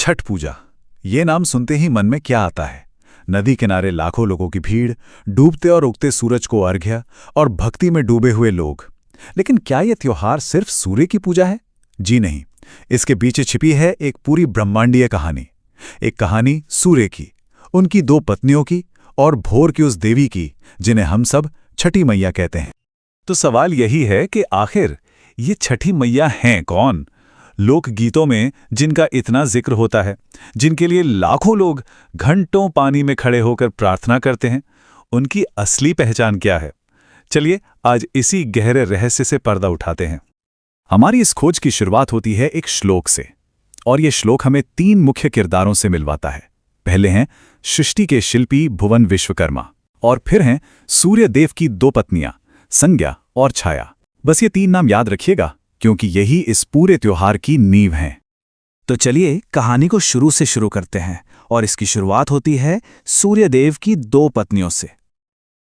छठ पूजा, ये नाम सुनते ही मन में क्या आता है? नदी किनारे लाखों लोगों की भीड़, डूबते और उगते सूरज को अर्घ्य और भक्ति में डूबे हुए लोग। लेकिन क्या यह त्योहार सिर्फ सूर्य की पूजा है? जी नहीं, इसके पीछे छिपी है एक पूरी ब्रह्मांडीय कहानी। एक कहानी सूर्य की, उनकी दो पत्नियों की और भोर की उस देवी की जिन्हें हम सब छठी मैया कहते हैं। तो सवाल यही है कि आखिर ये छठी मैया हैं कौन? लोकगीतों में जिनका इतना जिक्र होता है, जिनके लिए लाखों लोग घंटों पानी में खड़े होकर प्रार्थना करते हैं, उनकी असली पहचान क्या है? चलिए आज इसी गहरे रहस्य से पर्दा उठाते हैं। हमारी इस खोज की शुरुआत होती है एक श्लोक से, और ये श्लोक हमें तीन मुख्य किरदारों से मिलवाता है। पहले हैं सृष्टि के शिल्पी भुवन विश्वकर्मा, और फिर हैं सूर्य देव की दो पत्नियां संज्ञा और छाया। बस ये तीन नाम याद रखिएगा, क्योंकि यही इस पूरे त्योहार की नींव हैं। तो चलिए कहानी को शुरू से शुरू करते हैं, और इसकी शुरुआत होती है सूर्यदेव की दो पत्नियों से।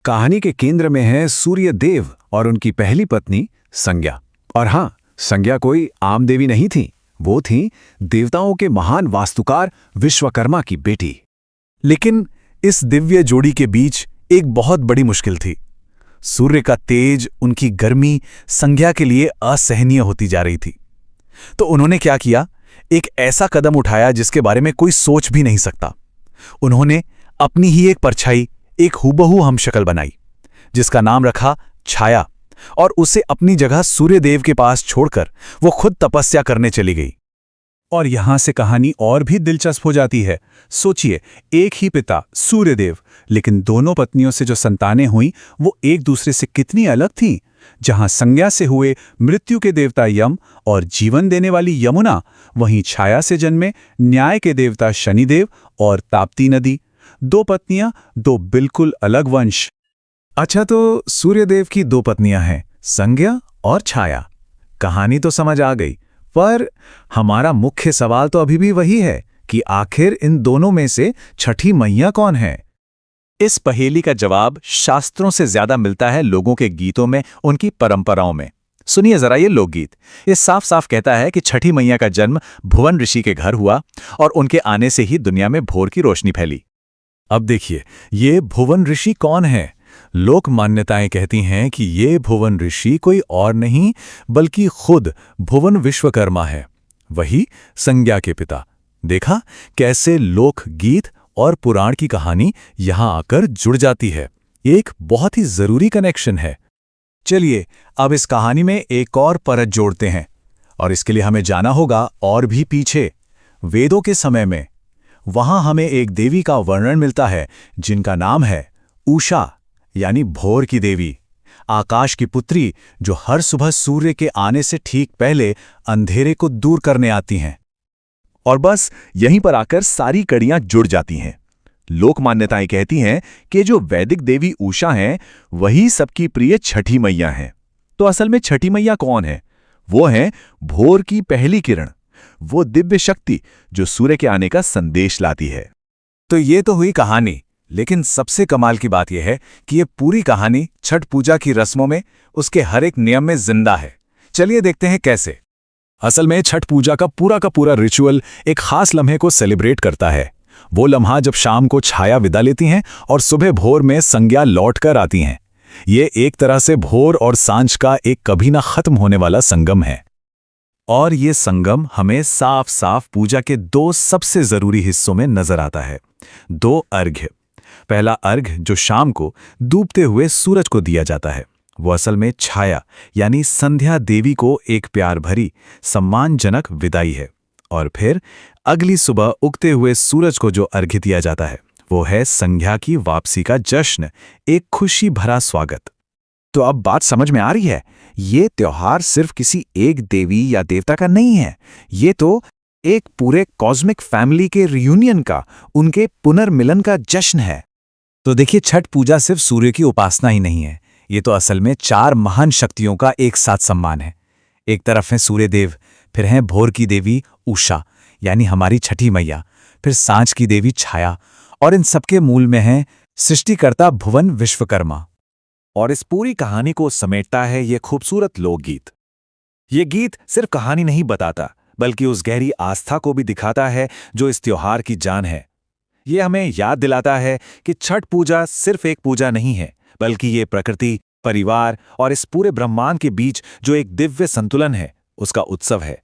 कहानी के केंद्र में है सूर्यदेव और उनकी पहली पत्नी संज्ञा। और हाँ, संज्ञा कोई आम देवी नहीं थी, वो थी देवताओं के महान वास्तुकार विश्वकर्मा की बेटी। लेकिन इस दिव्य जोड़ी के बीच एक बहुत बड़ी मुश्किल थी। सूर्य का तेज, उनकी गर्मी संज्ञा के लिए असहनीय होती जा रही थी। तो उन्होंने क्या किया? एक ऐसा कदम उठाया जिसके बारे में कोई सोच भी नहीं सकता। उन्होंने अपनी ही एक परछाई, एक हूबहू हमशक्ल बनाई, जिसका नाम रखा छाया, और उसे अपनी जगह सूर्यदेव के पास छोड़कर वो खुद तपस्या करने चली गई। और यहां से कहानी और भी दिलचस्प हो जाती है। सोचिए, एक ही पिता सूर्यदेव, लेकिन दोनों पत्नियों से जो संतानें हुई वो एक दूसरे से कितनी अलग थीं। जहां संज्ञा से हुए मृत्यु के देवता यम और जीवन देने वाली यमुना, वहीं छाया से जन्मे न्याय के देवता शनिदेव और ताप्ती नदी। दो पत्नियां, दो बिल्कुल अलग वंश। अच्छा, तो सूर्यदेव की दो पत्नियां हैं, संज्ञा और छाया। कहानी तो समझ आ गई, पर हमारा मुख्य सवाल तो अभी भी वही है कि आखिर इन दोनों में से छठी मैया कौन है? इस पहेली का जवाब शास्त्रों से ज्यादा मिलता है लोगों के गीतों में, उनकी परंपराओं में। सुनिए जरा ये लोकगीत। ये साफ साफ कहता है कि छठी मैया का जन्म भुवन ऋषि के घर हुआ और उनके आने से ही दुनिया में भोर की रोशनी फैली। अब देखिए, ये भुवन ऋषि कौन है? लोक मान्यताएं कहती हैं कि ये भुवन ऋषि कोई और नहीं बल्कि खुद भुवन विश्वकर्मा है, वही संज्ञा के पिता। देखा कैसे लोक गीत और पुराण की कहानी यहां आकर जुड़ जाती है। एक बहुत ही जरूरी कनेक्शन है। चलिए अब इस कहानी में एक और परत जोड़ते हैं, और इसके लिए हमें जाना होगा और भी पीछे, वेदों के समय में। वहां हमें एक देवी का वर्णन मिलता है जिनका नाम है उषा, यानी भोर की देवी, आकाश की पुत्री, जो हर सुबह सूर्य के आने से ठीक पहले अंधेरे को दूर करने आती हैं। और बस यहीं पर आकर सारी कड़ियां जुड़ जाती हैं। लोक मान्यताएं कहती हैं कि जो वैदिक देवी उषा हैं, वही सबकी प्रिय छठी मैया हैं। तो असल में छठी मैया कौन है? वो हैं भोर की पहली किरण, वो दिव्य शक्ति जो सूर्य के आने का संदेश लाती है। तो ये तो हुई कहानी, लेकिन सबसे कमाल की बात यह है कि ये पूरी कहानी छठ पूजा की रस्मों में, उसके हर एक नियम में जिंदा है। चलिए देखते हैं कैसे। असल में छठ पूजा का पूरा रिचुअल एक खास लम्हे को सेलिब्रेट करता है। वो लम्हा जब शाम को छाया विदा लेती हैं और सुबह भोर में संज्ञा लौट कर आती हैं। ये एक तरह से भोर और सांझ का एक कभी ना खत्म होने वाला संगम है। और ये संगम हमें साफ साफ पूजा के दो सबसे जरूरी हिस्सों में नजर आता है। दो अर्घ्य। पहला अर्घ्य जो शाम को डूबते हुए सूरज को दिया जाता है, वो असल में छाया यानी संध्या देवी को एक प्यार भरी सम्मानजनक विदाई है। और फिर अगली सुबह उगते हुए सूरज को जो अर्घ्य दिया जाता है, वो है संध्या की वापसी का जश्न, एक खुशी भरा स्वागत। तो अब बात समझ में आ रही है, ये त्योहार सिर्फ किसी एक देवी या देवता का नहीं है, ये तो एक पूरे कॉस्मिक फैमिली के रियूनियन का, उनके पुनर्मिलन का जश्न है। तो देखिए, छठ पूजा सिर्फ सूर्य की उपासना ही नहीं है, ये तो असल में चार महान शक्तियों का एक साथ सम्मान है। एक तरफ है सूर्यदेव, फिर हैं भोर की देवी उषा यानी हमारी छठी मैया, फिर सांझ की देवी छाया, और इन सबके मूल में है सृष्टिकर्ता भुवन विश्वकर्मा। और इस पूरी कहानी को समेटता है ये खूबसूरत लोकगीत। ये गीत सिर्फ कहानी नहीं बताता, बल्कि उस गहरी आस्था को भी दिखाता है जो इस त्योहार की जान है। ये हमें याद दिलाता है कि छठ पूजा सिर्फ एक पूजा नहीं है, बल्कि ये प्रकृति, परिवार और इस पूरे ब्रह्मांड के बीच जो एक दिव्य संतुलन है, उसका उत्सव है।